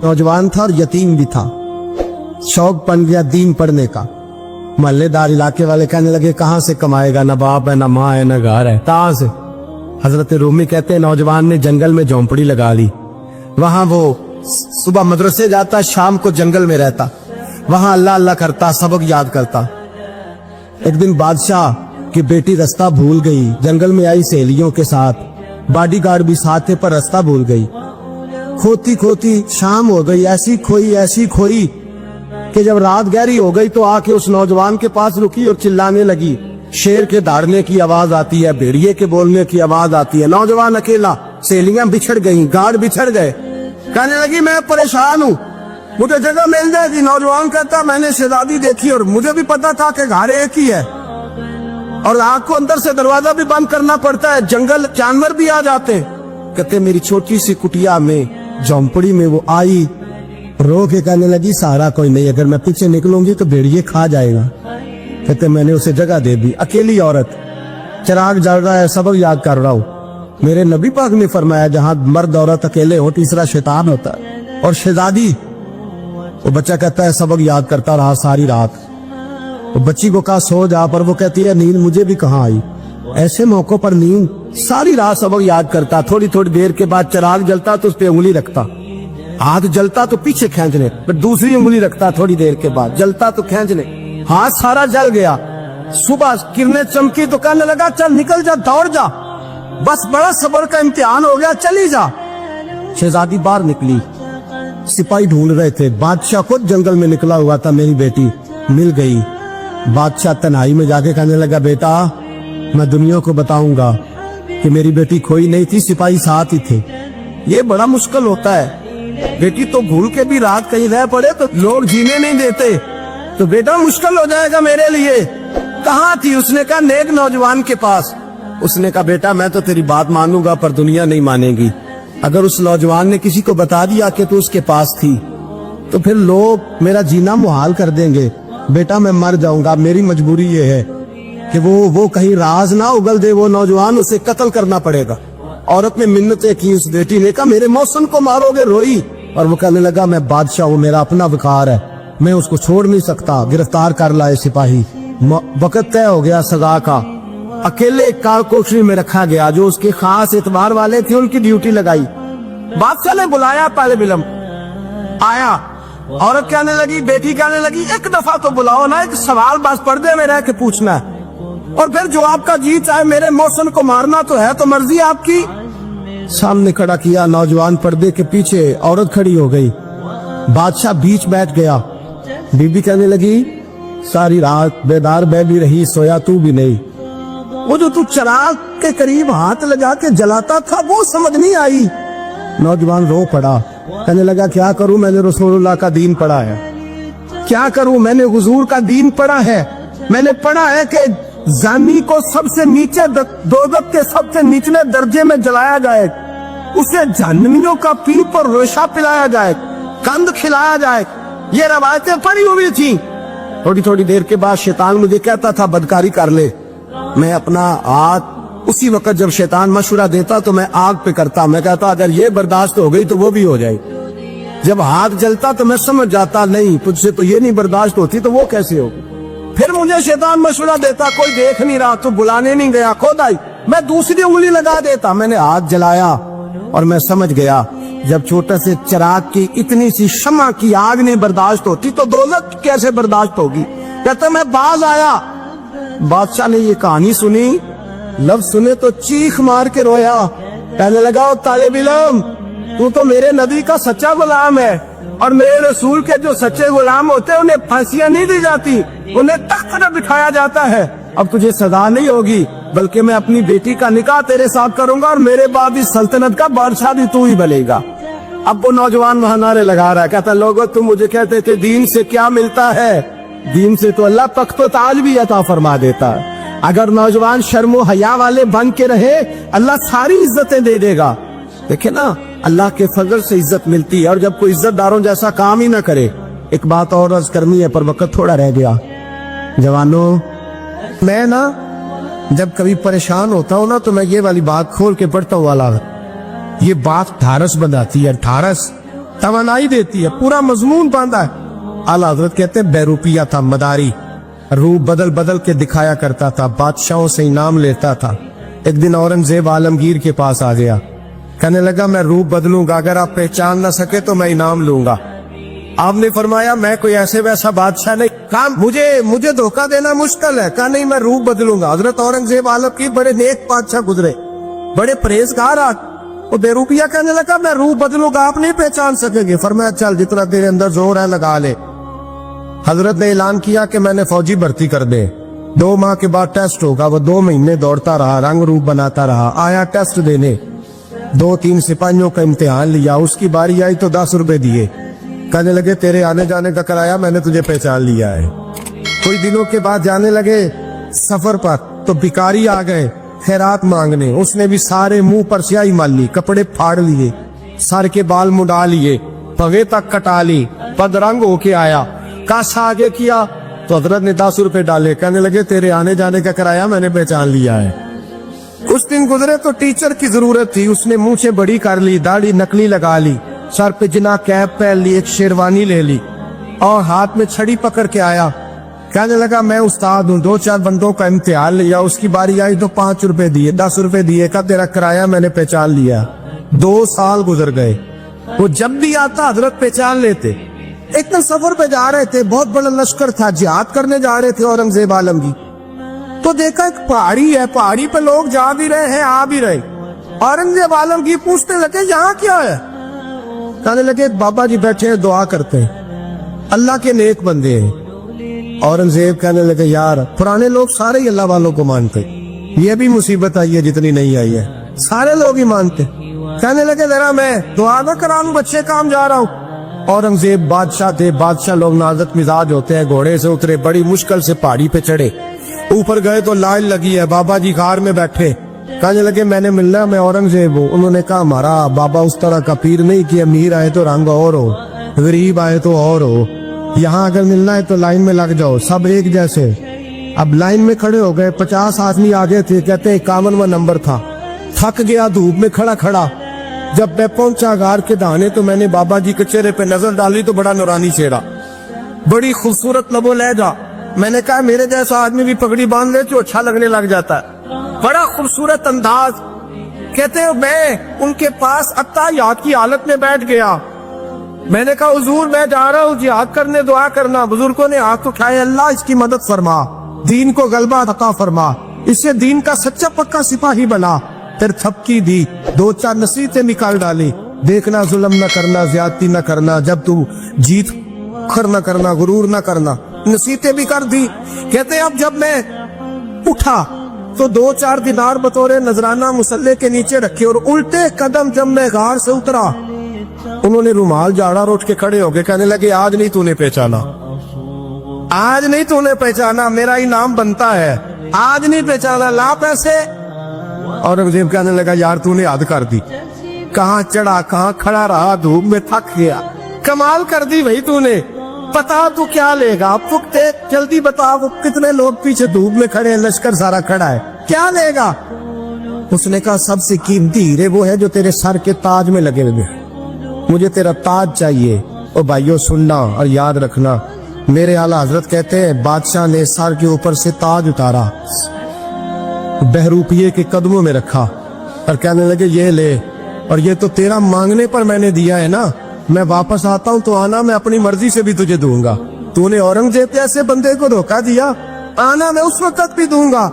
नौजवान था और यतीम भी था। शौक बन गया दीन पढ़ने का। महल्लेदार इलाके वाले कहने लगे कहां से कमाएगा, ना बाप है, ना माँ है, ना घर है, कहां से। हजरत रूमी कहते हैं नौजवान ने जंगल में झोंपड़ी लगा ली। वहां वो सुबह मदरसे जाता, शाम को जंगल में रहता, वहां अल्लाह अल्लाह करता, सबक याद करता। एक दिन बादशाह की बेटी रास्ता भूल गई, जंगल में आई सहेलियों के साथ, बॉडीगार्ड भी साथ थे पर रास्ता भूल गई। खोती खोती शाम हो गई, ऐसी खोई कि जब रात गहरी हो गई तो आके उस नौजवान के पास रुकी और चिल्लाने लगी। शेर के दहाड़ने की आवाज आती है, भेड़िए के बोलने की आवाज आती है। नौजवान अकेला, सहेलियां बिछड़ गई, गार्ड बिछड़ गए। कहने लगी मैं परेशान हूँ, मुझे जगह मिल जाएगी। नौजवान कहता मैंने शहजादी देखी और मुझे भी पता था कि घर एक ही है और आग को अंदर से दरवाजा भी बंद करना पड़ता है, जंगल जानवर भी आ जाते। कहते मेरी छोटी सी कुटिया में झोंपड़ी में वो आई, रो के कहने लगी सहारा कोई नहीं, अगर मैं पीछे निकलूंगी तो भेड़िए खा जाएगा। कहते मैंने उसे जगह दे दी। अकेली औरत, चिराग जल रहा है, सबक याद कर रहा हूँ। मेरे नबी पाक ने फरमाया जहां मर्द औरत अकेले हो तीसरा शैतान होता है। और शहजादी, वो बच्चा कहता है सबक याद करता रहा सारी रात। वो बच्ची को कहा सो जा, पर वो कहती है नींद मुझे भी कहाँ आई। ऐसे मौकों पर नींद, सारी रात सबक याद करता। थोड़ी थोड़ी देर के बाद चिराग जलता तो उस पे उंगली रखता, हाथ जलता तो पीछे खींचने, फिर दूसरी उंगली रखता, थोड़ी देर के बाद जलता तो खींचने, हाथ सारा जल गया। सुबह किरणें चमकी तो कहने लगा चल निकल जा, दौड़ जा, बस बड़ा सब्र का इम्तिहान हो गया, चली जा। शहजादी बाहर निकली, सिपाही ढूंढ रहे थे। बादशाह खुद जंगल में निकला हुआ था, मेरी बेटी मिल गई। बादशाह तन्हाई में जाके कहने लगा बेटा मैं दुनिया को बताऊंगा कि मेरी बेटी खोई नहीं थी, सिपाही साथ ही थे। ये बड़ा मुश्किल होता है, बेटी तो भूल के भी रात कहीं रह पड़े तो लोग जीने नहीं देते, तो बेटा मुश्किल हो जाएगा मेरे लिए। कहाँ थी? उसने कहा नेक नौजवान के पास। उसने कहा बेटा मैं तो तेरी बात मानूंगा पर दुनिया नहीं मानेगी। अगर उस नौजवान ने किसी को बता दिया कि तू उसके पास थी तो फिर लोग मेरा जीना मुहाल कर देंगे। बेटा मैं मर जाऊंगा, मेरी मजबूरी ये है कि वो कहीं राज ना उगल दे वो नौजवान, उसे कत्ल करना पड़ेगा। औरत ने मिन्नतें की, उस बेटी ने कहा मेरे मौसम को मारोगे, रोई। और वो कहने लगा मैं बादशाह हूँ, मेरा अपना विकार है, मैं उसको छोड़ नहीं सकता। गिरफ्तार कर लाए सिपाही। वक्त तय हो गया सजा का। अकेले एक कार कोठरी में रखा गया, जो उसके खास एतबार वाले थे उनकी ड्यूटी लगाई। बादशाह ने बुलाया, पहले बिलम आया। औरत कहने लगी, बेटी कहने लगी एक दफा तो बुलाओ ना, एक सवाल बस पर्दे में रह के पूछना है और फिर जो आपका जी चाहे, मेरे मौसम को मारना तो है, तो मर्जी आपकी। सामने खड़ा किया, नौजवान पर्दे के पीछे, औरत खड़ी हो गई। बादशाह बीच बैठ गया। बीबी कहने लगी सारी रात बेदार बैठी रही, सोया तू भी नहीं। वो जो तू चिराग के करीब हाथ लगा के जलाता था वो समझ नहीं आई। नौजवान रो पड़ा, कहने लगा क्या करूं, मैंने रसूलुल्लाह का दीन पढ़ा है, क्या करूं, मैंने हुजूर का दीन पढ़ा है। मैंने पढ़ा है कि जानी को सबसे नीचे दोज़ख के सबसे निचले दर्जे में जलाया जाए, उसे जहन्नमियों का पीप और रेशा पिलाया जाए, कंद खिलाया जाए। ये रवायतें पड़ी हुई थी। थोड़ी थोड़ी देर के बाद शैतान मुझे कहता था बदकारी कर ले। मैं अपना हाथ उसी वक्त जब शैतान मशवरा देता तो मैं आग पे करता। मैं कहता अगर ये बर्दाश्त हो गई तो वो भी हो जाएगी। जब हाथ जलता तो मैं समझ जाता नहीं तुझसे तो ये नहीं बर्दाश्त होती तो वो कैसे होगी। फिर मुझे शैतान मशवरा देता कोई देख नहीं रहा तो बुलाने नहीं गया, खुद आई, मैं दूसरी उंगली लगा देता। मैंने हाथ जलाया और मैं समझ गया जब छोटे से चिराग की इतनी सी शमा की आग नहीं बर्दाश्त होती तो दोज़ख कैसे बर्दाश्त होगी। कहता मैं बाज आया। बादशाह ने ये कहानी सुनी, लफ्ज सुने तो चीख मार के रोया। कहने लगा तालिब इल्म तू तो मेरे नबी का सच्चा गुलाम है और मेरे रसूल के जो सच्चे गुलाम होते हैं उन्हें फांसियां नहीं दी जाती, उन्हें तख्त पर बिठाया जाता है। अब तुझे सजा नहीं होगी बल्कि मैं अपनी बेटी का निकाह तेरे साथ करूंगा और मेरे बाद इस सल्तनत का बादशाह भी तू ही बनेगा। अब वो नौजवान वहां नारे लगा रहा है, कहता लोगों तुम मुझे कहते थे दीन से क्या मिलता है, दीन से तो अल्लाह तख्त ताज भी अता फरमा देता है। अगर नौजवान शर्मो हया वाले बन के रहे अल्लाह सारी इज्जतें दे देगा। देखे ना अल्लाह के फजल से इज्जत मिलती है और जब कोई इज्जतदारों जैसा काम ही ना करे। एक बात और अर्ज करनी है पर वक्त थोड़ा रह गया। जवानों मैं ना जब कभी परेशान होता हूँ ना तो मैं ये वाली बात खोल के पढ़ता हूँ वाला, ये बात ढारस बनाती है। ढारस तवानाई देती है, पूरा मजमून बांधा है। आला हजरत कहते हैं बहरूपिया था, मदारी, रूप बदल बदल के दिखाया करता था, बादशाहों से इनाम लेता था। एक दिन औरंगजेब आलमगीर के पास आ गया, कहने लगा मैं रूप बदलूंगा, अगर आप पहचान ना सके तो मैं इनाम लूंगा। आपने फरमाया मैं कोई ऐसे वैसा बादशाह नहीं, कहा मुझे धोखा देना मुश्किल है, कहा नहीं मैं रूप बदलूंगा। हजरत औरंगजेब आलमगीर बड़े नेक बादशाह गुजरे, बड़े परहेजगार। वो बेरूपिया कहने लगा मैं रूप बदलूंगा, आप नहीं पहचान सकेंगे। फरमाया चल जितना तेरे अंदर जोर है लगा ले। हजरत ने ऐलान किया कि मैंने फौजी भर्ती कर दे, 2 माह के बाद टेस्ट होगा। वो 2 महीने दौड़ता रहा, रंग रूप बनाता रहा, आया टेस्ट देने, 2-3 सिपाहियों का इम्तिहान लिया, उसकी बारी आई तो 10 रुपए दिए, कहने लगे तेरे आने जाने का किराया, मैंने तुझे पहचान लिया है। कुछ दिनों के बाद जाने लगे सफर पर, तो भिखारी आ गए खैरात मांगने। उसने भी सारे मुंह पर स्याही मार ली, कपड़े फाड़ लिए, सर के बाल मुड़ा लिए, पगे तक कटा ली, बदरंग होके आया। कासा आगे किया तो हजरत ने 10 रुपए डाले, कहने लगे तेरे आने जाने का किराया मैंने पहचान लिया है। कुछ दिन गुजरे तो टीचर की जरूरत थी, उसने मुंह से बड़ी कर ली, दाढ़ी नकली लगा ली, सर पे जिना कैप पहन ली, एक शेरवानी ले ली और हाथ में छड़ी पकड़ के आया। कहने लगा मैं उस्ताद हूँ, 2-4 बंदों का इम्तिहान लिया, उसकी बारी आई तो 5 रुपए दिए, 10 रुपए दिए, का तेरा किराया मैंने पहचान लिया। 2 साल गुजर गए, वो जब भी आता हजरत पहचान लेते। एक दिन सफर पे जा रहे थे, बहुत बड़ा लश्कर था, जिहाद करने जा रहे थे औरंगजेब आलमगीर, तो देखा एक पहाड़ी है, पहाड़ी पे लोग जा भी रहे हैं आ भी रहे। औरंगजेब आलमगीर पूछने लगे यहाँ क्या है? कहने लगे बाबा जी बैठे हैं दुआ करते हैं, अल्लाह के नेक बंदे हैं। औरंगजेब कहने लगे यार पुराने लोग सारे ही अल्लाह वालों को मानते, ये भी मुसीबत आई है जितनी नहीं आई है, सारे लोग ही मानते। कहने लगे जरा मैं दुआ ना करा लूं, बच्चे काम जा रहा हूँ। औरंगजेब बादशाह थे, बादशाह लोग नाजुक मिजाज होते हैं, घोड़े से उतरे, बड़ी मुश्किल से पहाड़ी पे चढ़े, ऊपर गए तो लाइन लगी है, बाबा जी कार में बैठे। कहने लगे मैंने मिलना, मैं औरंगजेब हूँ। उन्होंने कहा हमारा बाबा उस तरह का पीर नहीं कि अमीर आए तो रंग और हो, गरीब आए तो और हो, यहाँ अगर मिलना है तो लाइन में लग जाओ, सब एक जैसे। अब लाइन में खड़े हो गए, 50 आदमी आगे थे, कहते 51वां नंबर था। थक गया धूप में खड़ा खड़ा, जब मैं पहुंचा गार के दाने तो मैंने बाबा जी के चेहरे पे नजर डाली तो बड़ा नूरानी चेहरा, बड़ी खूबसूरत लबो लहजा। मैंने कहा मेरे जैसा आदमी भी पगड़ी बांध ले तो अच्छा लगने लग जाता है, बड़ा खूबसूरत अंदाज। कहते हैं मैं उनके पास अत्ताहियात की हालत में बैठ गया। मैंने कहा हुजूर मैं जा रहा हूँ जिहाद करने, दुआ करना। बुजुर्गों ने हाथ उठाए, अल्लाह इसकी मदद फरमा, दीन को गलबा अता फरमा, इससे दीन का सच्चा पक्का सिपाही बना। फिर थपकी दी, 2-4 नसीहतें निकाल डाली, देखना जुल्म न करना, ज्यादती न करना, जब तू जीत खर न करना, गुरूर न करना, नसीहतें भी कर दी। कहते अब जब मैं उठा तो 2-4 दिनार बतौरे नजराना मुसल्ले के नीचे रखे और उल्टे कदम जब मैं गार से उतरा, उन्होंने रुमाल झाड़ा और उठ के खड़े हो गए। कहने लगे आज नहीं तूने पहचाना, आज नहीं तूने पहचाना, मेरा इनाम बनता है, आज नहीं पहचाना, ला पैसे। औरंगजेब कहने लगा यार तूने हद कर दी, कहाँ चढ़ा कहाँ खड़ा रहा, धूप में थक गया, कमाल कर दी भाई तूने। बता तू क्या लेगा, पुख्ते जल्दी बता, वो कितने लोग पीछे धूप में खड़े हैं, लश्कर सारा खड़ा है, क्या लेगा? उसने कहा सबसे कीमती हीरे वो है जो तेरे सर के ताज में लगे हुए, मुझे तेरा ताज चाहिए। ओ भाइयों सुनना और याद रखना, मेरे आला हजरत कहते हैं बादशाह ने सर के ऊपर से ताज उतारा, बहरूपिये के कदमों में रखा और कहने लगे ये ले, और ये तो तेरा मांगने पर मैंने दिया है ना, मैं वापस आता हूँ तो आना, मैं अपनी मर्जी से भी तुझे दूंगा। तूने औरंगजेब जैसे बंदे को धोखा दिया, आना मैं उस वक्त भी दूंगा।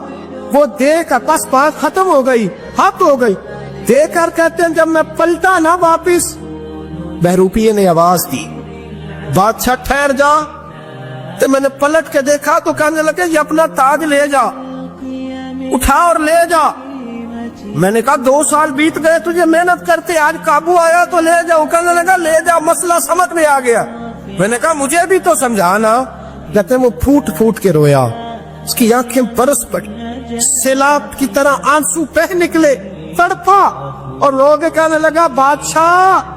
वो देकर बस बात खत्म हो गई, हद हो गई। देकर कहते हैं जब मैं पलटा ना वापिस, बहरूपिये ने आवाज दी बादशाह ठहर जा। तो मैंने पलट के देखा तो कहने लगे ये अपना ताज ले जा, उठा और ले जा। मैंने कहा 2 साल बीत गए तुझे मेहनत करते, आज काबू आया तो ले जाओ। कहने लगा ले जा, मसला समझ में आ गया। मैंने कहा मुझे भी तो समझाना। कहते वो फूट फूट के रोया, उसकी आंखें बरस पड़ी, सैलाब की तरह आंसू बह निकले, तड़पा और रो के कहने लगा बादशाह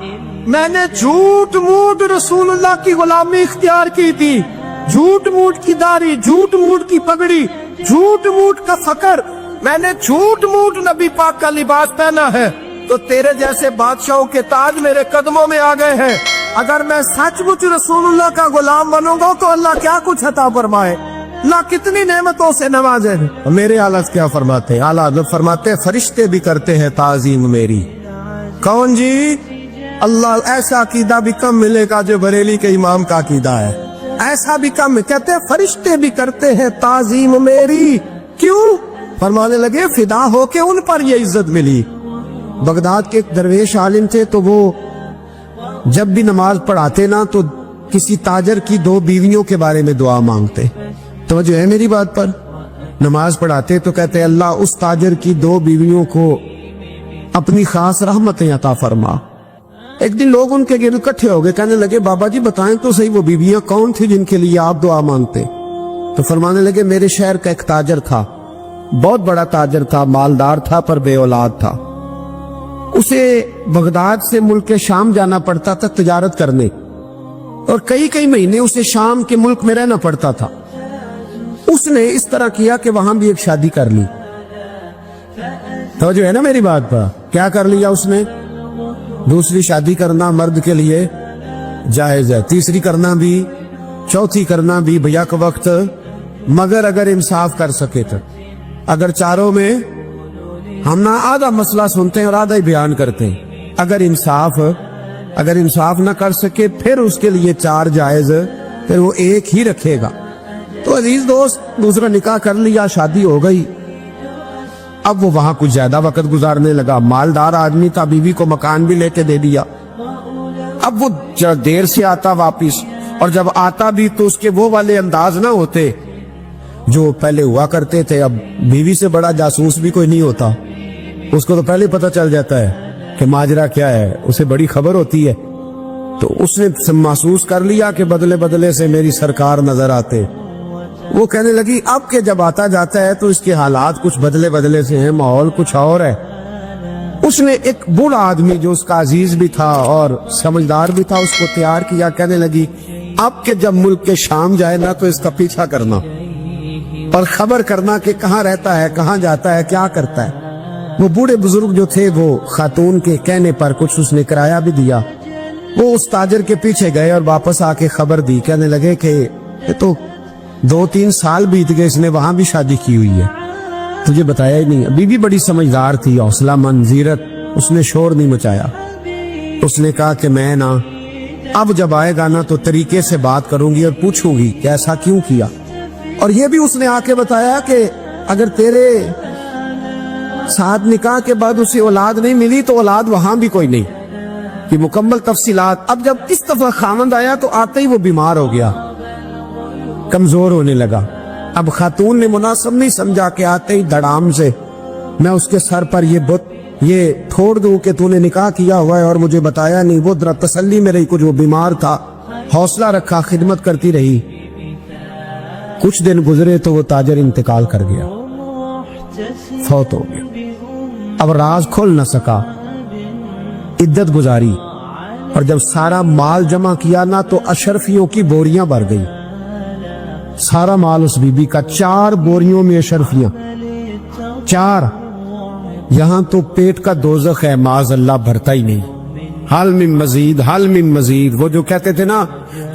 मैंने झूठ मूठ रसूलुल्लाह की गुलामी इख्तियार की थी, झूठ मूठ की दाढ़ी, झूठ मूठ की पगड़ी, झूठ मूठ का फकर, मैंने झूठ मूठ नबी पाक का लिबास पहना है, तो तेरे जैसे बादशाहों के ताज मेरे कदमों में आ गए हैं। अगर मैं सचमुच रसूलुल्लाह का गुलाम बनूंगा तो अल्लाह क्या कुछ अता फरमाए, अल्लाह कितनी नेमतों से नवाजे। मेरे आला क्या फरमाते हैं, आला हज़रत फरमाते हैं फरिश्ते भी करते हैं ताजीम मेरी। कौन जी? अल्लाह। ऐसा अकीदा भी कम मिलेगा जो बरेली के इमाम का अकीदा है, ऐसा भी कम। कहते हैं फरिश्ते भी करते हैं ताजीम मेरी। क्यों? फरमाने लगे फिदा होके उन पर ये इज्जत मिली। बगदाद के एक दरवेश आलिम थे, तो वो जब भी नमाज पढ़ाते ना तो किसी ताजर की 2 बीवियों के बारे में दुआ मांगते। तो जो है मेरी बात पर, नमाज पढ़ाते तो कहते अल्लाह उस ताजर की 2 बीवियों को अपनी खास रहमतें अता फरमा। एक दिन लोग उनके गिर्द इकट्ठे हो गए, कहने लगे बाबा जी बताएं तो सही वो बीवियां कौन थी जिनके लिए आप दुआ मांगते। तो फरमाने लगे मेरे शहर का एक ताजर था, बहुत बड़ा ताजर था, मालदार था पर बे औलाद था। उसे बगदाद से मुल्क के शाम जाना पड़ता था तिजारत करने, और कई कई महीने उसे शाम के मुल्क में रहना पड़ता था। उसने इस तरह किया कि वहां भी एक शादी कर ली। तो जो है ना मेरी बात पर, क्या कर लिया उसने? दूसरी शादी करना मर्द के लिए जायज है, तीसरी करना भी, चौथी करना भी भैया के वक्त, मगर अगर इंसाफ कर सके तो। अगर चारों में हम ना आधा मसला सुनते हैं और आधा ही बयान करते हैं, अगर इंसाफ ना कर सके फिर उसके लिए 4 जायज, फिर वो एक ही रखेगा। तो अजीज दोस्त, दूसरा निकाह कर लिया, शादी हो गई। अब वो वहां कुछ ज्यादा वक्त गुजारने लगा, मालदार आदमी था, बीवी को मकान भी लेके दे दिया। अब वो देर से आता वापिस, और जब आता भी तो उसके वो वाले अंदाज ना होते जो पहले हुआ करते थे। अब बीवी से बड़ा जासूस भी कोई नहीं होता, उसको तो पहले पता चल जाता है कि माजरा क्या है, उसे बड़ी खबर होती है। तो उसने महसूस कर लिया कि बदले बदले से मेरी सरकार नजर आते। वो कहने लगी अब के जब आता जाता है तो इसके हालात कुछ बदले बदले से हैं, माहौल कुछ और है। उसने एक बूढ़ा आदमी जो उसका अजीज भी था और समझदार भी था उसको तैयार किया। कहने लगी अब के जब मुल्क के शाम जाए ना तो इसका पीछा करना और खबर करना कि कहाँ रहता है, कहाँ जाता है, क्या करता है। वो बूढ़े बुजुर्ग जो थे वो खातून के कहने पर कुछ उसने किराया भी दिया। वो उस ताजर के पीछे गए और वापस आके खबर दी। कहने लगे कि ये तो 2-3 साल बीत गए, इसने वहां भी शादी की हुई है, तुझे बताया ही नहीं। बीवी बड़ी समझदार थी, हौसला मंद, जीरत, उसने शोर नहीं मचाया। उसने कहा कि मैं ना अब जब आएगा ना तो तरीके से बात करूंगी और पूछूंगी कि ऐसा क्यों किया। और ये भी उसने आके बताया कि अगर तेरे साथ निकाह के बाद उसे औलाद नहीं मिली तो औलाद वहां भी कोई नहीं, कि मुकम्मल तफसीलात। अब जब इस दफा खामंद आया तो आते ही वो बीमार हो गया, कमजोर होने लगा। अब खातून ने मुनासिब नहीं समझा कि आते ही धड़ाम से मैं उसके सर पर ये फोड़ दूं कि तूने निकाह किया हुआ है और मुझे बताया नहीं। वो जरा तसल्ली में रही, कुछ वो बीमार था, हौसला रखा, खिदमत करती रही। कुछ दिन गुजरे तो वो ताजर इंतकाल कर गया, फौत हो गया। अब राज खोल न सका, इद्दत गुजारी, और जब सारा माल जमा किया ना तो अशरफियों की बोरियां भर गई। सारा माल उस बीबी का, 4 बोरियों में अशरफियां, 4। यहां तो पेट का दोज़ख है, माज़ अल्लाह भरता ही नहीं। हाल में मजीद, हाल में मजीद। वो जो कहते थे ना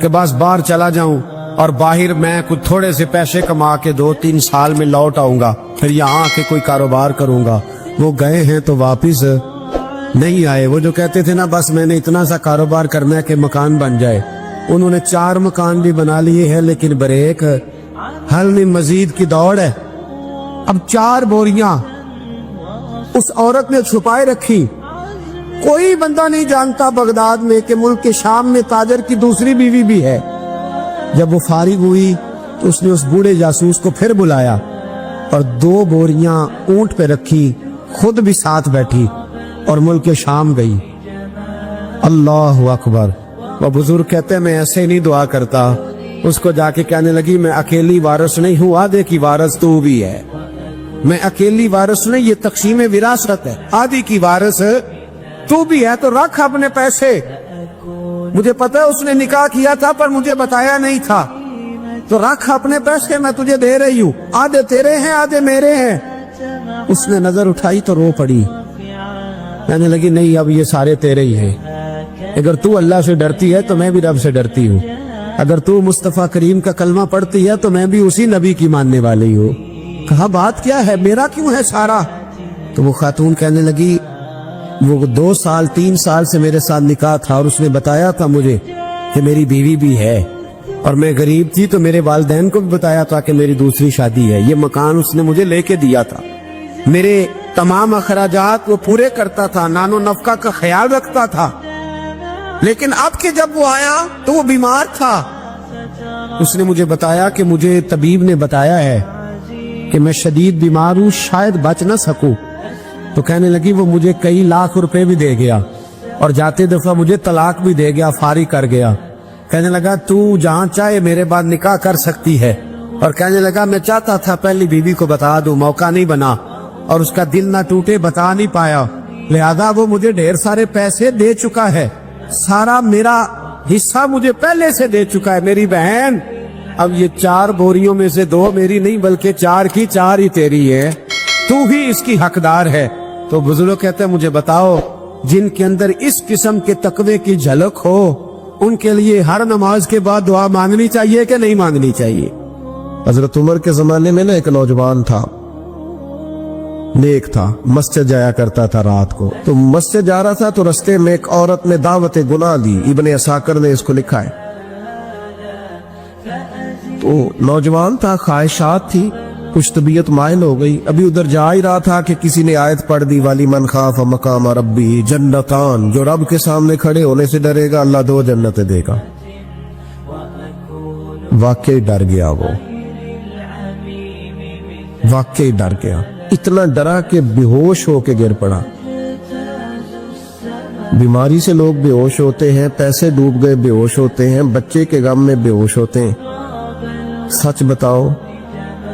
कि बस बाहर चला जाऊं और बाहर मैं कुछ थोड़े से पैसे कमा के 2-3 साल में लौट आऊंगा, फिर यहाँ आके कोई कारोबार करूंगा, वो गए हैं तो वापिस नहीं आए। वो जो कहते थे ना बस मैंने इतना सा कारोबार करना है कि मकान बन जाए, उन्होंने 4 मकान भी बना लिए हैं, लेकिन ब्रेक हल में मजीद की दौड़ है। अब 4 बोरियां उस औरत ने छुपाए रखी। कोई बंदा नहीं जानता बगदाद में कि मुल्क के शाम में ताजर की दूसरी बीवी भी है। जब वो फारिग हुई तो उसने उस बूढ़े जासूस को फिर बुलाया और 2 बोरियां ऊंट पे रखी, खुद भी साथ बैठी और मुल्क के शाम गई। अल्लाह अकबर। वो बुजुर्ग कहते हैं मैं ऐसे नहीं दुआ करता। उसको जाके कहने लगी मैं अकेली वारिस नहीं हूँ, आधे की वारिस तू भी है। मैं अकेली वारिस नहीं, ये तकसीम विरासत है, आधी की वारिस तू भी है। तो रख अपने पैसे, मुझे पता है उसने निकाह किया था पर मुझे बताया नहीं था, तो रख अपने पैसे, मैं तुझे दे रही हूँ, आधे तेरे हैं आधे मेरे हैं। उसने नजर उठाई तो रो पड़ी, कहने लगी नहीं अब ये सारे तेरे ही हैं। अगर तू अल्लाह से डरती है तो मैं भी रब से डरती हूँ, अगर तू मुस्तफ़ा करीम का कलमा पढ़ती है तो मैं भी उसी नबी की मानने वाली हूँ। कहा बात क्या है, मेरा क्यों है सारा? तो वो खातून कहने लगी वो 2 साल 3 साल से मेरे साथ निकाह था और उसने बताया था मुझे कि मेरी बीवी भी है, और मैं गरीब थी तो मेरे वालिदैन को भी बताया था कि मेरी दूसरी शादी है। ये मकान उसने मुझे लेके दिया था, मेरे तमाम अखराजात वो पूरे करता था, नानो नफका का ख्याल रखता था। लेकिन अब के जब वो आया तो वो बीमार था। उसने मुझे बताया कि मुझे तबीब ने बताया है कि मैं शदीद बीमार हूँ, शायद बच ना सकूं। तो कहने लगी वो मुझे कई लाख रुपए भी दे गया और जाते दफा मुझे तलाक भी दे गया, फारिग कर गया। कहने लगा तू जहाँ चाहे मेरे बाद निकाह कर सकती है। और कहने लगा मैं चाहता था पहली बीवी को बता दूं, मौका नहीं बना और उसका दिल ना टूटे, बता नहीं पाया, लिहाजा वो मुझे ढेर सारे पैसे दे चुका है, सारा मेरा हिस्सा मुझे पहले से दे चुका है। मेरी बहन अब ये 4 बोरियों में से 2 मेरी नहीं बल्कि 4 की 4 ही तेरी है, तू ही इसकी हकदार है। तो बुजुर्ग कहते हैं मुझे बताओ जिनके अंदर इस किस्म के तकवे की झलक हो उनके लिए हर नमाज के बाद दुआ मांगनी चाहिए कि नहीं मांगनी चाहिए? हजरत उमर के जमाने में ना एक नौजवान था, नेक था, मस्जिद जाया करता था रात को। तो मस्जिद जा रहा था तो रास्ते में एक औरत ने दावत गुनाह दी, इब्ने असाकर ने इसको लिखा है। तो नौजवान था, ख्वाहिशात थी, कुछ तबीयत माइल हो गई। अभी उधर जा ही रहा था कि किसी ने आयत पढ़ दी, वाली मन खाफ मकाम रब्बी जन्नतान, जो रब के सामने खड़े होने से डरेगा अल्लाह 2 जन्नतें देगा। वाकई डर गया, वो वाकई डर गया, इतना डरा कि बेहोश होके गिर पड़ा। बीमारी से लोग बेहोश होते हैं, पैसे डूब गए बेहोश होते हैं, बच्चे के गम में बेहोश होते हैं। सच बताओ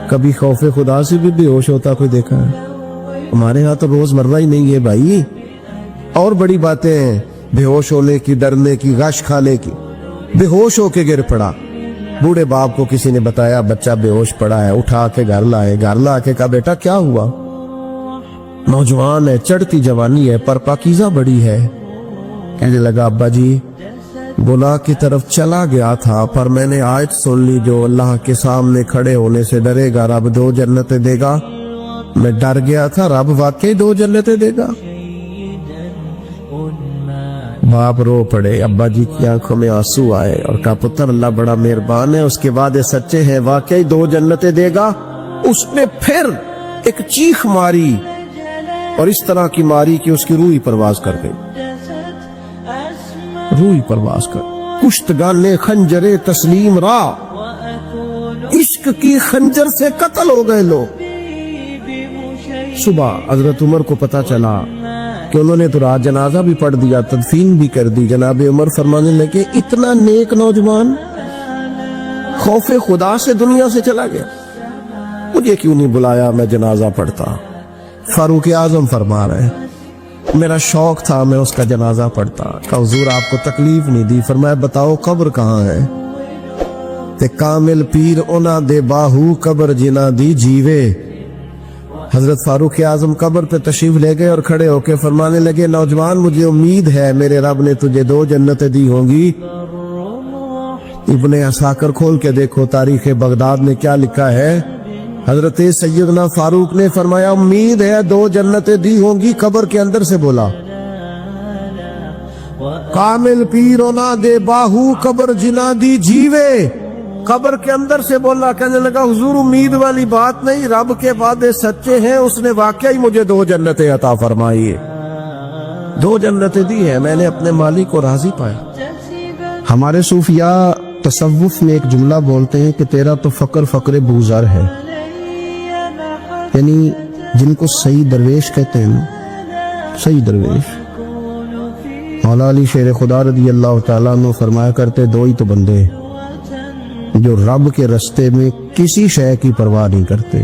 कभी खौफे खुदा से भी बेहोश होता कोई देखा है? हमारे यहाँ तो रोजमर्रा ही नहीं है भाई। और बड़ी बातें हैं बेहोश होने की, डरने की, गश खाने की। बेहोश होके गिर पड़ा, बूढ़े बाप को किसी ने बताया बच्चा बेहोश पड़ा है, उठा के घर लाए, घर ला के कहा बेटा क्या हुआ? नौजवान है, चढ़ती जवानी है, पर पाकीज़ा बड़ी है। कहने लगा अब्बा जी गुनाह की तरफ चला गया था, पर मैंने आयत सुन ली जो अल्लाह के सामने खड़े होने से डरेगा रब 2 जन्नतें देगा। मैं डर गया था, रब वाकई 2 जन्नतें देगा। बाप रो पड़े, अब्बा जी की आंखों में आंसू आए और कहा पुत्र अल्लाह बड़ा मेहरबान है, उसके वादे सच्चे हैं, वाकई 2 जन्नतें देगा। उसने फिर एक चीख मारी और इस तरह की मारी कि उसकी रूह ही परवाज कर गई, रूह ही परवाज कर। कुश्तगाने खंजरे तस्लीम रा, इश्क की खंजर से कत्ल हो गए लोग। सुबह हजरत उमर को पता चला कि उन्होंने तो रात जनाजा भी पढ़ दिया, तदफीन भी कर दी। जनाब उमर फरमाने लगे इतना नेक नौजवान खौफे खुदा से दुनिया से चला गया, मुझे क्यों नहीं बुलाया, मैं जनाजा पढ़ता। फारूक आजम फरमा रहे मेरा शौक था मैं उसका जनाजा पढ़ता। कहा हुजूर आपको तकलीफ नहीं दी? फरमाया बताओ कब्र कहाँ है? ते कामिल पीर ओना दे बाहू कब्र जिना दी जीवे। हजरत फारूक आजम कब्र पे तशरीफ ले गए और खड़े होके फरमाने लगे नौजवान मुझे उम्मीद है मेरे रब ने तुझे 2 जन्नतें दी होंगी। इब्ने असाकर खोल के देखो तारीख बगदाद में क्या लिखा है। हजरत सैयदना फारूक ने फरमाया उम्मीद है 2 जन्नतें दी होंगी। कब्र के अंदर से बोला कामिल पीरोना दे बाहू कब्र जिना दी जीवे। कब्र के अंदर से बोला, कहने लगा हुजूर उम्मीद वाली बात नहीं, रब के वादे सच्चे हैं, उसने वाकई मुझे 2 जन्नतें अता फरमाई है, 2 जन्नतें दी है, मैंने अपने मालिक को राजी पाया। हमारे सूफिया तसव्वुफ में एक जुमला बोलते हैं कि तेरा तो फक्र फक्र बूज़र है, यानी जिनको सही दरवेश कहते हैं ना, सही दरवेश। मौला अली शेर खुदा रज़ी अल्लाह ताला अन्हु फरमाया करते 2 ही तो बंदे जो रब के रास्ते में किसी शय की परवाह नहीं करते।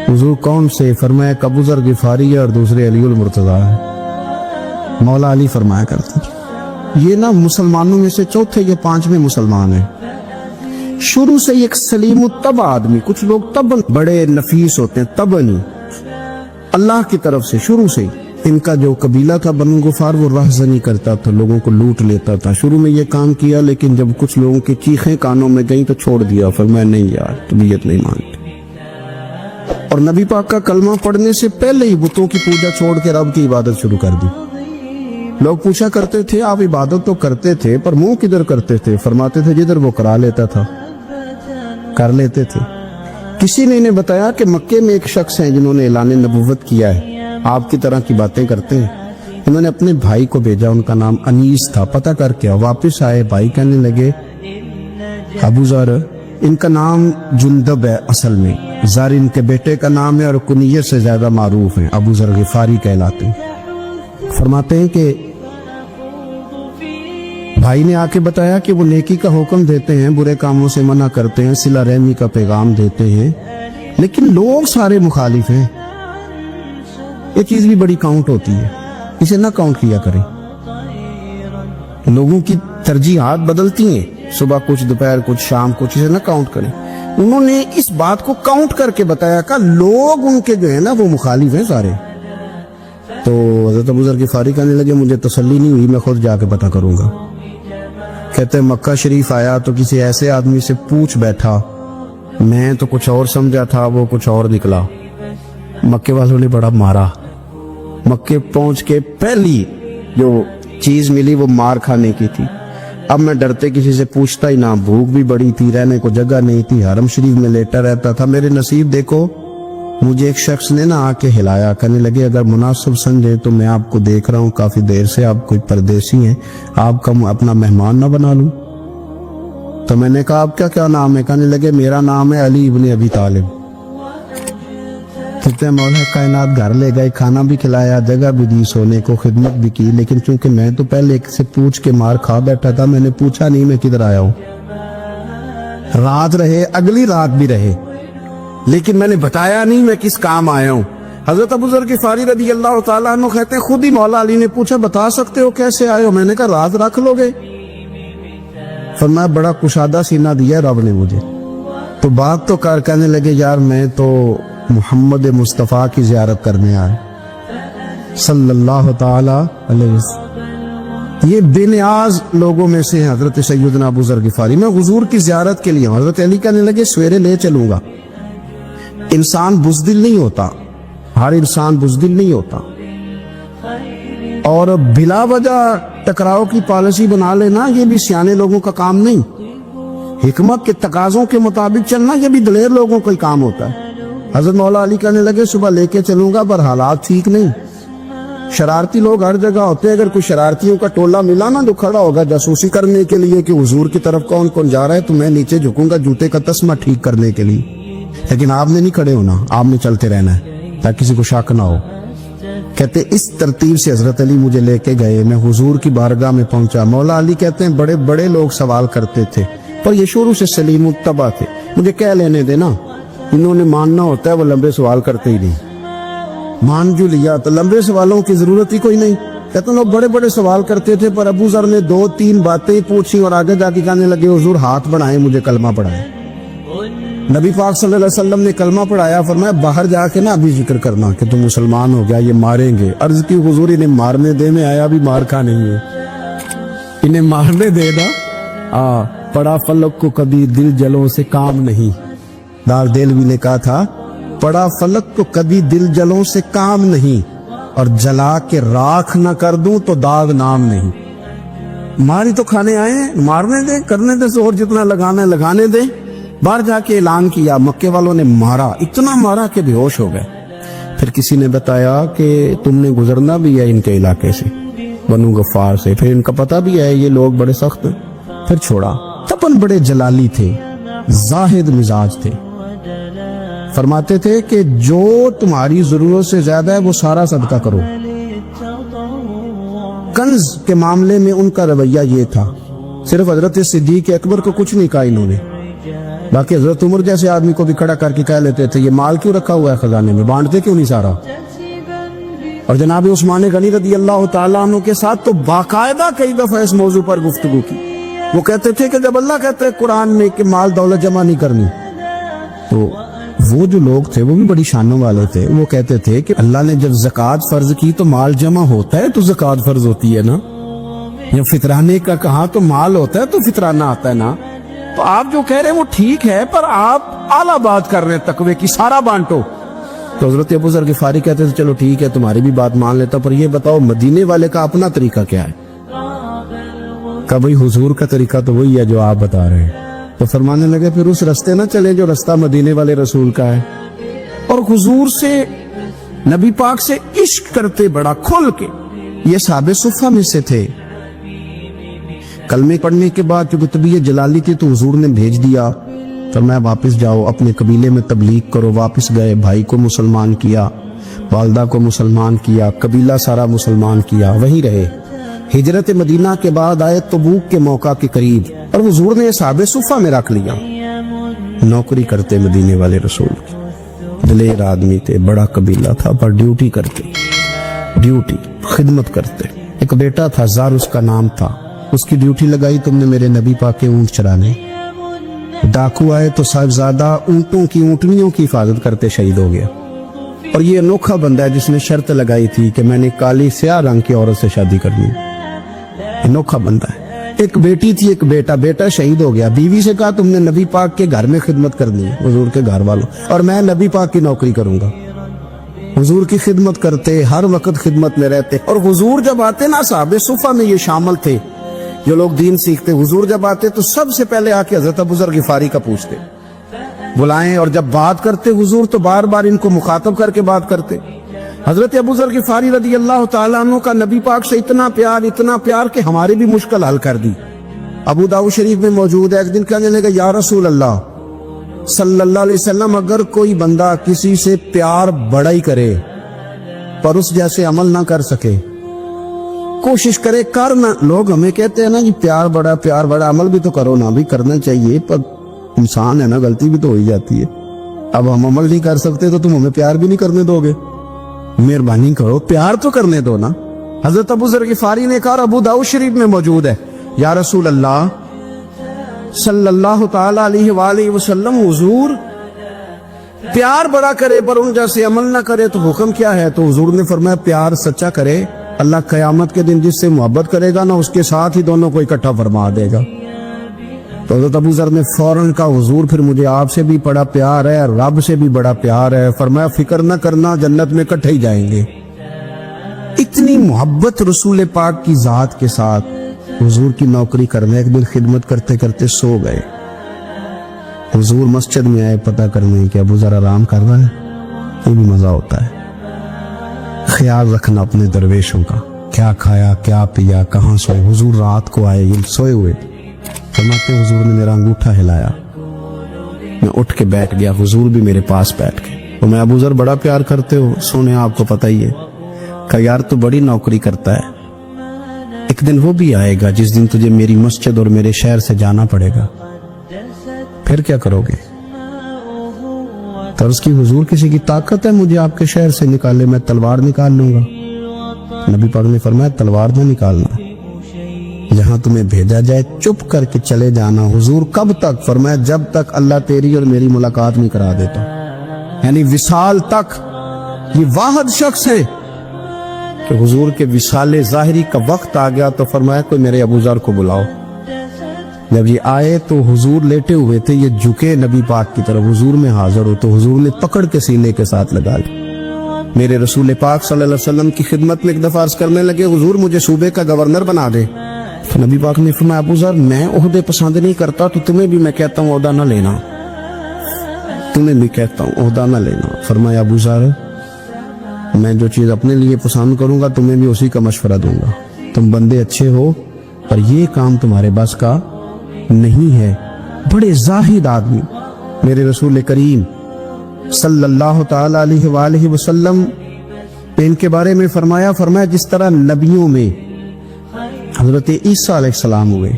हुजूर कौन से? फरमाया कबूजर गिफारी है और दूसरे अलीउल मुर्तज़ा है। मौला अली फरमाया करते ये ना मुसलमानों में से चौथे या 5वें मुसलमान है। शुरू से एक सलीम तब आदमी, कुछ लोग तब बड़े नफीस होते हैं, तब नहीं, अल्लाह की तरफ से शुरू से ان کا جو قبیلہ تھا بنو غفار وہ راہزنی کرتا تھا, لوگوں کو لوٹ لیتا تھا. شروع میں یہ کام کیا لیکن جب کچھ لوگوں کی چیخیں کانوں میں گئیں تو چھوڑ دیا, فرمایا نہیں یار طبیعت نہیں مانتی. اور نبی پاک کا کلمہ پڑھنے سے پہلے ہی بتوں کی پوجا چھوڑ کے رب کی عبادت شروع کر دی. لوگ پوچھا کرتے تھے آپ عبادت تو کرتے تھے پر منہ کدھر کرتے تھے؟ فرماتے تھے جدھر وہ کرا لیتا تھا کر لیتے تھے. کسی نے انہیں بتایا کہ مکے میں ایک شخص ہیں جنہوں نے اعلان نبوت کیا ہے, آپ کی طرح کی باتیں کرتے ہیں. انہوں نے اپنے بھائی کو بھیجا, ان کا نام انیس تھا, پتہ کر کے واپس آئے. بھائی کہنے لگے ابو ذر ان کا نام جندب ہے, اصل میں زر ان کے بیٹے کا نام ہے اور کنیت سے زیادہ معروف ہیں, ابو ذر غفاری کہلاتے ہیں. فرماتے ہیں کہ بھائی نے آ کے بتایا کہ وہ نیکی کا حکم دیتے ہیں, برے کاموں سے منع کرتے ہیں, صلہ رحمی کا پیغام دیتے ہیں, لیکن لوگ سارے مخالف ہیں. یہ چیز بھی بڑی کاؤنٹ ہوتی ہے, اسے نہ کاؤنٹ کیا کریں. لوگوں کی ترجیحات بدلتی ہیں, صبح کچھ دوپہر کچھ شام کچھ, اسے نہ کاؤنٹ کریں. انہوں نے اس بات کو کاؤنٹ کر کے بتایا کہ لوگ ان کے جو ہے نا وہ مخالف ہیں سارے. تو حضرت ابو ذر غفاری کہنے لگے مجھے تسلی نہیں ہوئی, میں خود جا کے پتہ کروں گا. کہتے مکہ شریف آیا تو کسی ایسے آدمی سے پوچھ بیٹھا, میں تو کچھ اور سمجھا تھا وہ کچھ اور نکلا. مکے والوں نے بڑا مارا. مکے پہنچ کے پہلی جو چیز ملی وہ مار کھانے کی تھی. اب میں ڈرتے کسی سے پوچھتا ہی نہ, بھوک بھی بڑی تھی, رہنے کو جگہ نہیں تھی, حرم شریف میں لیٹا رہتا تھا. میرے نصیب دیکھو مجھے ایک شخص نے آ کے ہلایا, کہنے لگے اگر مناسب سمجھے تو میں آپ کو دیکھ رہا ہوں کافی دیر سے, آپ کوئی پردیسی ہیں, آپ کا اپنا مہمان نہ بنا لوں. تو میں نے کہا آپ کا کیا نام ہے؟ کہنے لگے میرا نام ہے علی ابن ابی طالب. کہتے ہیں مولا کائنات گھر لے گئے, کھانا بھی کھلایا, جگہ بھی دی, سونے کو خدمت بھی کی, لیکن چونکہ میں تو پہلے ایک سے پوچھ کے مار کھا بیٹھا تھا, میں نے پوچھا نہیں میں کدھر آیا ہوں. رات رہے, اگلی رات بھی رہے, لیکن میں نے بتایا نہیں میں کس کام آیا ہوں. حضرت ابو ذر غفاری رضی اللہ تعالیٰ عنہ کہتے ہیں خود ہی مولا علی نے پوچھا بتا سکتے ہو کیسے آئے ہو؟ میں نے کہا راز رکھ لو گے. فرمایا بڑا کشادہ سینہ دیا رب نے مجھے. تو بات تو کر, کہنے لگے یار میں تو محمد مصطفیٰ کی زیارت کرنے آئے صلی اللہ تعالی علیہ وسلم. یہ بے نیاز لوگوں میں سے ہیں حضرت سیدنا ابو ذر غفاری. میں حضور کی زیارت کے لیے ہوں. حضرت علی کہنے لگے سویرے لے چلوں گا. انسان بزدل نہیں ہوتا, ہر انسان بزدل نہیں ہوتا, اور بلا وجہ ٹکراؤ کی پالیسی بنا لینا یہ بھی سیانے لوگوں کا کام نہیں. حکمت کے تقاضوں کے مطابق چلنا یہ بھی دلیر لوگوں کا ہی کام ہوتا ہے. حضرت مولا علی کہنے لگے صبح لے کے چلوں گا پر حالات ٹھیک نہیں. شرارتی لوگ ہر جگہ ہوتے ہیں, اگر کوئی شرارتیوں کا ٹولہ ملا نا جو کھڑا ہوگا جاسوسی کرنے کے لیے کہ حضور کی طرف کون کون جا رہا ہے, تو میں نیچے جھکوں گا جوتے کا تسمہ ٹھیک کرنے کے لیے. لیکن آپ نے نہیں کھڑے ہونا, آپ نے چلتے رہنا ہے تاکہ کسی کو شک نہ ہو. کہتے اس ترتیب سے حضرت علی مجھے لے کے گئے, میں حضور کی بارگاہ میں پہنچا. مولا علی کہتے ہیں بڑے بڑے لوگ سوال کرتے تھے پر یہ شروع سے سلیم الطبع تھے, مجھے کہہ لینے دینا. انہوں نے ماننا ہوتا ہے, وہ لمبے سوال کرتے ہی نہیں. مان جو لیا تو لمبے سوالوں کی ضرورت ہی کوئی نہیں. کہتے ہیں لوگ بڑے بڑے سوال کرتے تھے پر ابو ذر نے 2-3 باتیں پوچھی اور آگے جا کے کہنے لگے حضور ہاتھ بڑھائیں مجھے کلمہ پڑھائیں. نبی پاک صلی اللہ علیہ وسلم نے کلمہ پڑھایا. فرمایا باہر جا کے نا ابھی ذکر کرنا کہ تم مسلمان ہو گیا, یہ ماریں گے. عرض کی حضور انہیں مارنے دے, میں آیا بھی مار کھا نہیں ہے, انہیں مارنے دے نا. پڑا فلک کو کبھی دل جلوں سے کام نہیں. دار دل بھی نے کہا تھا پڑا فلک کو کبھی دل جلوں سے کام نہیں, اور جلا کے راکھ نہ کر دوں تو داغ نام نہیں. ماری تو کھانے آئے ہیں, مارنے دیں, کرنے دیں زور جتنا لگانا ہے لگانے دیں. باہر جا کے اعلان کیا, مکے والوں نے مارا, اتنا مارا کہ بے ہوش ہو گئے. پھر کسی نے بتایا کہ تم نے گزرنا بھی ہے ان کے علاقے سے, بنو غفار سے, پھر ان کا پتہ بھی ہے یہ لوگ بڑے سخت ہیں. پھر چھوڑا. تپن بڑے جلالی تھے, زاہد مزاج تھے. فرماتے تھے کہ جو تمہاری ضرورت سے زیادہ ہے وہ سارا صدقہ کرو. کنز کے معاملے میں ان کا رویہ یہ تھا, صرف حضرت صدیق اکبر کو کچھ نہیں کہا انہوں نے, باقی حضرت عمر جیسے آدمی کو بھی کھڑا کر کے کہہ لیتے تھے یہ مال کیوں رکھا ہوا ہے خزانے میں, بانٹتے کیوں نہیں سارا. اور جناب عثمان غنی رضی اللہ تعالیٰ عنہ کے ساتھ تو باقاعدہ کئی دفعہ اس موضوع پر گفتگو کی. وہ کہتے تھے کہ جب اللہ کہتے ہیں قرآن میں کہ مال دولت جمع نہیں کرنی, تو وہ جو لوگ تھے وہ بھی بڑی شانوں والے تھے. وہ کہتے تھے کہ اللہ نے جب زکوٰۃ فرض کی تو مال جمع ہوتا ہے تو زکوٰۃ فرض ہوتی ہے نا. جب فطرانے کا کہا تو مال ہوتا ہے تو فطرانہ آتا ہے نا. تو آپ جو کہہ رہے ہیں وہ ٹھیک ہے, پر آپ اعلیٰ بات کر رہے ہیں تقوی کی, سارا بانٹو. تو حضرت ابو ذر غفاری کہتے تھے چلو ٹھیک ہے تمہاری بھی بات مان لیتا, پر یہ بتاؤ مدینے والے کا اپنا طریقہ کیا ہے؟ کہ بھئی حضور کا طریقہ تو وہی ہے جو آپ بتا رہے ہیں. تو فرمانے لگے پھر اس رستے نہ چلے جو رستہ مدینے والے رسول کا ہے. اور حضور سے, نبی پاک سے عشق کرتے بڑا کھل کے. یہ صحابہ صفہ میں سے تھے. کلمے پڑھنے کے بعد چونکہ طبیعت جلالی تھی تو حضور نے بھیج دیا, فرمایا واپس جاؤ اپنے قبیلے میں تبلیغ کرو. واپس گئے, بھائی کو مسلمان کیا, والدہ کو مسلمان کیا, قبیلہ سارا مسلمان کیا, وہیں رہے. ہجرت مدینہ کے بعد آئے تبوک کے موقع کے قریب, اور حضور نے صحابہ صفہ میں رکھ لیا. نوکری کرتے مدینے والے رسول کی, دلیر آدمی تھے, بڑا قبیلہ تھا, پر ڈیوٹی کرتے, ڈیوٹی خدمت کرتے. ایک بیٹا تھا زار اس کا نام تھا, اس کی ڈیوٹی لگائی تم نے میرے نبی پاک کے اونٹ چرانے. ڈاکو آئے تو صاحبزادہ اونٹوں کی, اونٹنیوں کی حفاظت کرتے شہید ہو گیا. اور یہ انوکھا بندہ ہے جس نے شرط لگائی تھی کہ میں نے کالی سیاہ رنگ کی عورت سے شادی کرنی. انوکھا بندہ ہے. ایک بیٹی تھی ایک بیٹا, بیٹا شہید ہو گیا. بیوی سے کہا تم نے نبی پاک کے گھر میں خدمت کرنی ہے, حضور کے گھر والوں, اور میں نبی پاک کی نوکری کروں گا. حضور کی خدمت کرتے, ہر وقت خدمت میں رہتے. اور حضور جب آتے نا, صحابہ صفہ میں یہ شامل تھے جو لوگ دین سیکھتے, حضور جب آتے تو سب سے پہلے آ کے حضرت ابو ذر غفاری کا پوچھتے, بلائیں, اور جب بات کرتے حضور تو بار بار ان کو مخاطب کر کے بات کرتے. حضرت ابو ذر غفاری رضی اللہ تعالیٰ عنہ کا نبی پاک سے اتنا پیار کہ ہماری بھی مشکل حل کر دی. ابو داؤد شریف میں موجود ہے, ایک دن کہنے لگا یا رسول اللہ صلی اللہ علیہ وسلم, اگر کوئی بندہ کسی سے پیار بڑا ہی کرے پر اس جیسے عمل نہ کر سکے, کوشش کرے کرنا. لوگ ہمیں کہتے ہیں نا جی پیار بڑا, عمل بھی تو کرو نا, بھی کرنا چاہیے, پر انسان ہے نا, غلطی بھی تو ہو ہی جاتی ہے. اب ہم عمل نہیں کر سکتے تو تم ہمیں پیار بھی نہیں کرنے دو گے, مہربانی کرو پیار تو کرنے دو نا. حضرت ابو ذر غفاری نے کہا, ابو داؤد شریف میں موجود ہے, یا رسول اللہ صلی اللہ تعالی علیہ وآلہ وسلم, حضور پیار بڑا کرے پر ان جیسے عمل نہ کرے تو حکم کیا ہے؟ تو حضور نے فرمایا پیار سچا کرے, اللہ قیامت کے دن جس سے محبت کرے گا نا اس کے ساتھ ہی دونوں کو اکٹھا فرما دے گا. تو حضرت ابو ذر نے فوراً کہا, حضور پھر مجھے آپ سے بھی بڑا پیار ہے, رب سے بھی بڑا پیار ہے. فرمایا فکر نہ کرنا, جنت میں اکٹھے ہی جائیں گے. اتنی محبت رسول پاک کی ذات کے ساتھ. حضور کی نوکری کرنے, ایک دن خدمت کرتے کرتے سو گئے. حضور مسجد میں آئے پتہ کرنے کہ ابو ذر آرام کر رہا ہے. یہ بھی مزہ ہوتا ہے, خیال رکھنا اپنے درویشوں کا, کیا کھایا کیا پیا کہاں سوئے. حضور رات کو آئے, یہ سوئے ہوئے تھے. فرماتے ہیں حضور نے میرا انگوٹھا ہلایا, میں اٹھ کے بیٹھ گیا, حضور بھی میرے پاس بیٹھ گئے. تو میں ابو ذر بڑا پیار کرتے ہو, سونے آپ کو پتہ ہی ہے. کہ یار تو بڑی نوکری کرتا ہے, ایک دن وہ بھی آئے گا جس دن تجھے میری مسجد اور میرے شہر سے جانا پڑے گا, پھر کیا کرو گے؟ تو اس کی حضور کسی کی طاقت ہے مجھے آپ کے شہر سے نکالے, میں تلوار نکال لوں گا. نبی پاک نے فرمایا تلوار نہ نکالنا, جہاں تمہیں بھیجا جائے چپ کر کے چلے جانا. حضور کب تک؟ فرمایا جب تک اللہ تیری اور میری ملاقات نہیں کرا دیتا, یعنی وصال تک. یہ واحد شخص ہے کہ حضور کے وصال ظاہری کا وقت آ گیا تو فرمایا کوئی میرے ابو ذر کو بلاؤ. جب یہ آئے تو حضور لیٹے ہوئے تھے, یہ جھکے نبی پاک کی طرف, حضور میں حاضر ہو تو حضور نے پکڑ کے سینے کے ساتھ لگا لی. میرے رسول پاک صلی اللہ علیہ وسلم کی خدمت میں ایک دفعہ عرض کرنے لگے, حضور مجھے صوبے کا گورنر بنا دے. تو نبی پاک نے فرمایا ابو ذر میں عہدے پسند نہیں کرتا, تو تمہیں بھی میں کہتا ہوں عہدہ نہ لینا, تمہیں بھی کہتا ہوں عہدہ نہ لینا. فرمایا ابو ذر میں جو چیز اپنے لیے پسند کروں گا تمہیں بھی اسی کا مشورہ دوں گا. تم بندے اچھے ہو پر یہ کام تمہارے بس کا نہیں ہے. بڑے زاہد آدمی میرے رسول کریم صلی اللہ تعالی علیہ وآلہ وسلم ان کے بارے میں فرمایا جس طرح نبیوں میں حضرت عیسیٰ علیہ السلام ہوئے.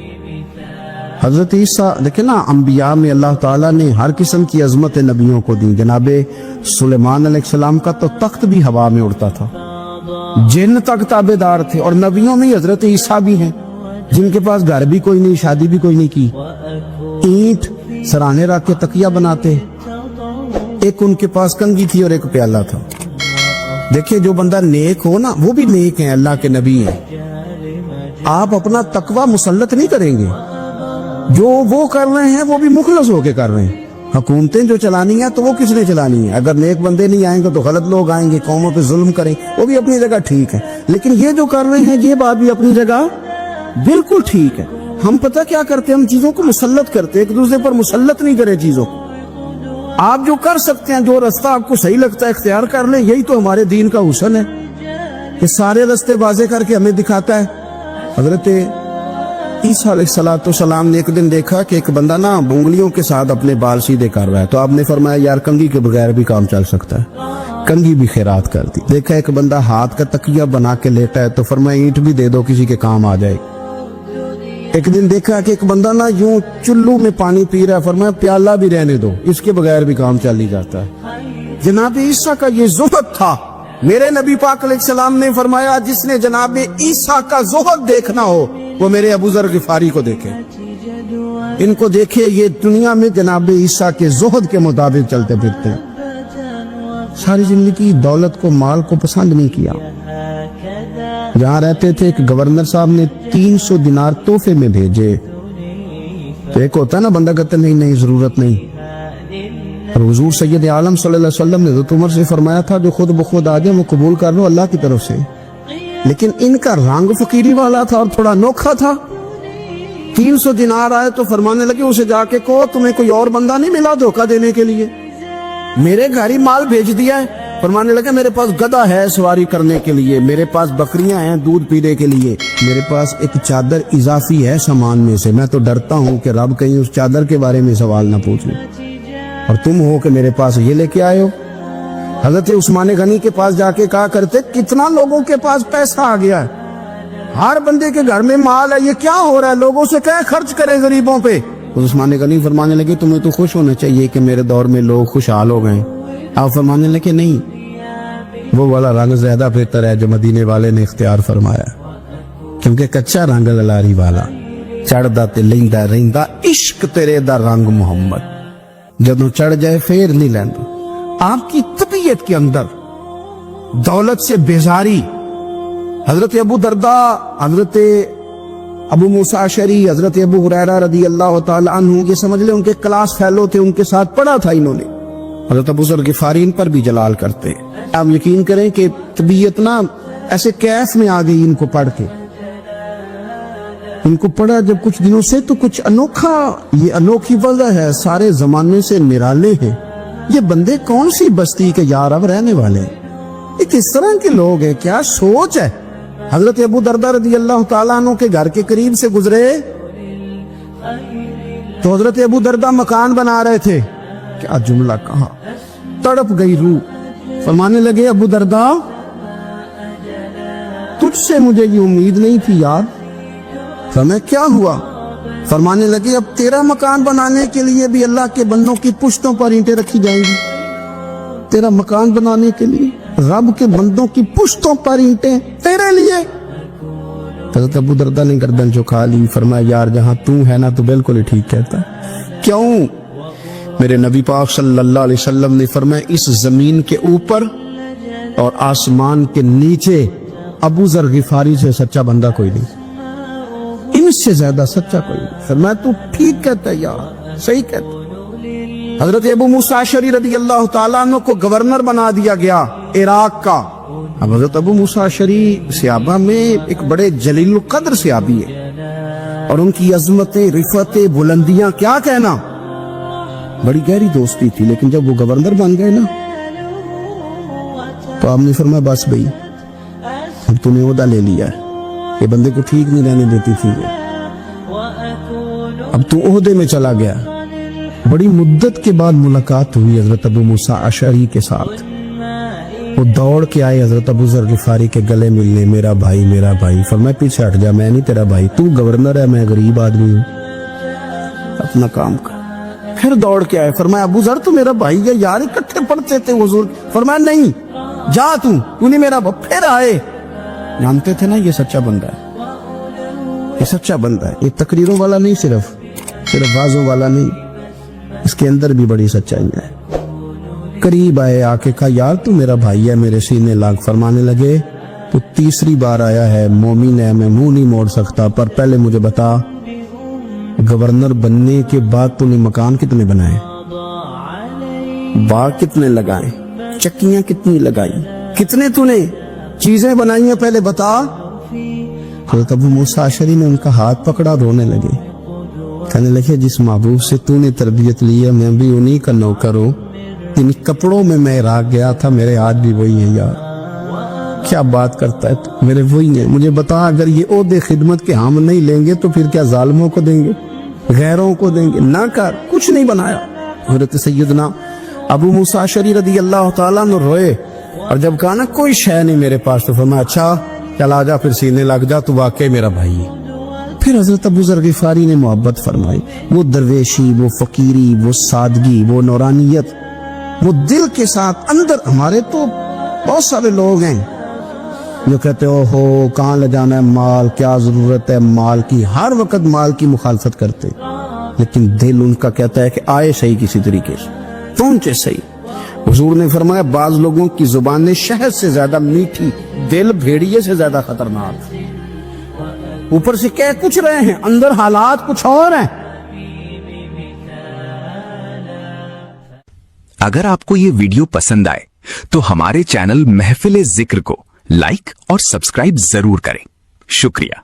حضرت عیسیٰ دیکھیں نا, انبیاء میں اللہ تعالیٰ نے ہر قسم کی عظمت نبیوں کو دی. جناب سلیمان علیہ السلام کا تو تخت بھی ہوا میں اڑتا تھا, جن تک تابع دار تھے. اور نبیوں میں حضرت عیسیٰ بھی ہیں جن کے پاس گھر بھی کوئی نہیں, شادی بھی کوئی نہیں کی, اینٹ سرانے رکھ کے تکیہ بناتے, एक उनके पास कंघी थी और एक प्याला था। देखिए जो बंदा नेक हो ना, वो भी नेक है, अल्लाह के नबी हैं। आप अपना तकवा मुसल्लत नहीं करेंगे, जो वो कर रहे हैं वो भी मुखलस होके कर रहे हैं। हुकूमतें जो चलानी है तो वो किसने चलानी है? अगर नेक बंदे नहीं आएंगे तो गलत लोग आएंगे, कौमों पे जुल्म करें, वो भी अपनी जगह ठीक है। लेकिन ये जो कर रहे हैं ये बात भी अपनी जगह बिल्कुल ठीक है। हम पता क्या करते हैं, हम चीजों को मुसल्लत करते हैं, एक दूसरे पर मुसल्लत नहीं करें चीजों को। आप जो कर सकते हैं, जो रास्ता आपको सही लगता है इख्तियार कर लें, यही तो हमारे दीन का हुस्न है। ये सारे रास्ते वाज़े करके हमें दिखाता है। हजरत ईसा अलैहिस्सलाम ने एक दिन देखा कि एक बंदा ना उंगलियों के साथ अपने बाल सीधे कर रहा है, तो आपने फरमाया यार कंघी के बगैर भी काम चल सकता है। कंघी भी खैरात कर दी। देखा एक बंदा हाथ का तकिया बना के लेटा है, तो फरमाया ईंट भी दे दो, किसी के काम आ जाए। एक दिन देखा कि एक बंदा ना यूं चुल्लू में पानी पी रहा है, फरमाया प्याला भी रहने दो, इसके बगैर भी काम चल ही जाता है। जनाब ईसा का ये ज़ुहद था। मेरे नबी पाक अलैहिस्सलाम ने फरमाया जिसने जनाब ईसा का ज़ुहद देखना हो वो मेरे अबू ज़र गिफारी को देखे, इनको देखे। ये दुनिया में जनाब ईसा के ज़ुहद के मुताबिक चलते फिरते हैं। सारी जिंदगी दौलत को, माल को पसंद नहीं किया। जहाँ रहते थे एक गवर्नर साहब ने 300 दिनार तोहफे में भेजे। तो एक होता है ना बंदा कहता नहीं नहीं जरूरत नहीं। और हुजूर सैयद आलम सल्लल्लाहु अलैहि वसल्लम ने तो उमर से फरमाया था जो खुद बखुद आ जाए वो कबूल कर लो अल्लाह की तरफ से। लेकिन इनका रंग फकीरी वाला था और थोड़ा अनोखा था। 300 दिनार आए तो फरमाने लगे उसे जाके कहो तुम्हें कोई और बंदा नहीं मिला धोखा देने के लिए, मेरे घर ही माल भेज दिया है। फरमाने लगे मेरे पास गधा है सवारी करने के लिए, मेरे पास बकरियां हैं दूध पीने के लिए, मेरे पास एक चादर इजाफी है सामान में से, मैं तो डरता हूँ कि रब कहीं उस चादर के बारे में सवाल ना पूछ ले, और तुम हो कि मेरे पास ये लेके आए हो। हजरत उस्मान गनी के पास जाके कहा करते कितना लोगों के पास पैसा आ गया है, हर बंदे के घर में माल है, ये क्या हो रहा है, लोगों से क्या खर्च करें गरीबों पे। तो उस्मान गनी फरमाने लगे तुम्हें तो खुश होना चाहिए कि मेरे दौर में लोग खुशहाल हो गए। आप फरमाने लगे नहीं, वो वाला रंग ज्यादा बेहतर है जो मदीने वाले ने इख्तियार फरमाया, क्योंकि कच्चा रंग ललारी वाला चढ़दा ते लैंदा रहिंदा इश्क तेरे दा रंग मोहम्मद, जदों चढ़ जाए फेर नहीं लैंदा। आपकी तबीयत के अंदर दौलत से बेजारी, हजरत अबू दरदा, हजरत अबू मूसा अशरी, हजरत अबू हुरैरा रदी अल्लाह तआला अन्हु, ये समझ ले उनके क्लास फेलो थे, उनके साथ पढ़ा था इन्होंने। हजरत अबू ज़र गिफारी इन पर भी जलाल करते। आप यकीन करें कि तबीयत ना ऐसे कैफ में आ गई इनको पढ़ के। इनको पढ़ा जब कुछ दिनों से तो कुछ अनोखा, ये अनोखी वजह है, सारे जमाने से निराले हैं ये बंदे, कौन सी बस्ती के यार अब रहने वाले, ये किस तरह के लोग हैं, क्या सोच है। हजरत अबू दरदा रदी अल्लाह तआला अन्हु के घर के करीब से गुजरे तो हजरत अबू दरदा मकान बना रहे थे, क्या जुमला कहा, तड़प गई रूह। फरमाने लगे अबू दरदा तुझसे मुझे ये उम्मीद नहीं थी यार। फरमाया क्या हुआ। फरमाने लगे अब तेरा मकान बनाने के लिए भी अल्लाह के बंदों की पुश्तों पर ईंटें रखी जाएंगी, तेरा मकान बनाने के लिए रब के बंदों की पुश्तों पर ईंटें तेरे लिए। हज़रत अबू दरदा ने गर्दन झुका ली। फरमाया यार जहां तू है ना तो बिल्कुल ही ठीक कहता है। क्यों? मेरे नबी पाक सल्लल्लाहु अलैहि वसल्लम ने फरमाया इस जमीन के ऊपर और आसमान के नीचे अबू ज़र गिफारी से सच्चा बंदा कोई नहीं, इनसे ज्यादा सच्चा कोई नहीं। फरमाया तू ठीक कहता है यार, सही कहता। हजरत अबू मूसा अशरी रदी अल्लाह तआला अन्हु को गवर्नर बना दिया गया इराक का। अब हजरत अबू मूसा अशरी सहाबा में एक बड़े जलील कद्र सहाबी है और उनकी अजमतें, रिफतें, बुलंदियां क्या कहना, बड़ी गहरी दोस्ती थी। लेकिन जब वो गवर्नर बन गए ना तो आपने फरमाया बस भाई अब तूने ओहदा ले लिया है, ये बंदे को ठीक नहीं रहने देती थी, अब तू ओहदे में चला गया। बड़ी मुद्दत के बाद मुलाकात हुई हजरत अबू मूसा अशरी के साथ। वो दौड़ के आए हजरत अबू ज़र गिफारी के गले मिलने, मेरा भाई मेरा भाई। फरमाया पीछे हट जा, मैं नहीं तेरा भाई, तू गवर्नर है, मैं गरीब आदमी हूँ, अपना काम कर। फिर दौड़ के आए, फरमाया अबू ज़र तू मेरा भाई है यार, इकट्ठे पढ़ते थे हुजूर। फरमाया नहीं जा तू नहीं मेरा भाई। फिर आए, जानते थे ना ये सच्चा बंदा है, ये सच्चा बंदा है, ये तकरीरों वाला नहीं, सिर्फ वाजों वाला नहीं, इसके अंदर भी बड़ी सच्चाई है। करीब आए, आके कहा यार तू मेरा भाई है, मेरे सीने लाग। फरमाने लगे तो तीसरी बार आया है, मोमिन है, मैं मुंह नहीं मोड़ सकता, पर पहले मुझे बता गवर्नर बनने के बाद तूने मकान कितने बनाए, बाग कितने लगाए, चक्कियां कितनी लगाई, कितने तूने चीजें बनाई हैं, पहले बता। हज़रत अबू मूसा अशरी ने उनका हाथ पकड़ा, रोने लगे, कहने लगे जिस महबूब से तूने तरबियत ली है मैं भी उन्हीं का नौकर हूं, इन कपड़ों में मैं राग गया था, मेरे हाथ भी वही है यार। क्या बात करता है तू, मेरे वही है। मुझे बता अगर ये ओहदे खिदमत के हम नहीं लेंगे तो फिर क्या जालिमों को देंगे, गैरों को देंगे? ना कर, कुछ नहीं बनाया। हज़रत सैयदना अबू मूसा अशरी रदी अल्लाह ताला अन्हु रोए, और जब कहा ना कोई शय नहीं मेरे पास, तो फरमाया अच्छा चल आजा, फिर सीने लग जा, तू वाकई मेरा भाई है। फिर हजरत अबू ज़र गिफारी ने मोहब्बत फरमाई, वो दरवेशी, वो फकीरी, वो सादगी, वो नौरानियत, वो दिल के साथ अंदर। हमारे तो बहुत सारे लोग हैं जो कहते हो कहाँ ले जाना है माल, क्या जरूरत है माल की, हर वक्त माल की मुखालफत करते, लेकिन दिल उनका कहता है कि आए सही किसी तरीके से, पहुंचे सही। हुजूर ने फरमाया बाज लोगों की जुबानें शहद से ज्यादा मीठी, दिल भेड़िए से ज्यादा खतरनाक। ऊपर से कह कुछ रहे हैं, अंदर हालात कुछ और हैं। अगर आपको ये वीडियो पसंद आए तो हमारे चैनल महफिल जिक्र को लाइक और सब्सक्राइब जरूर करें। शुक्रिया।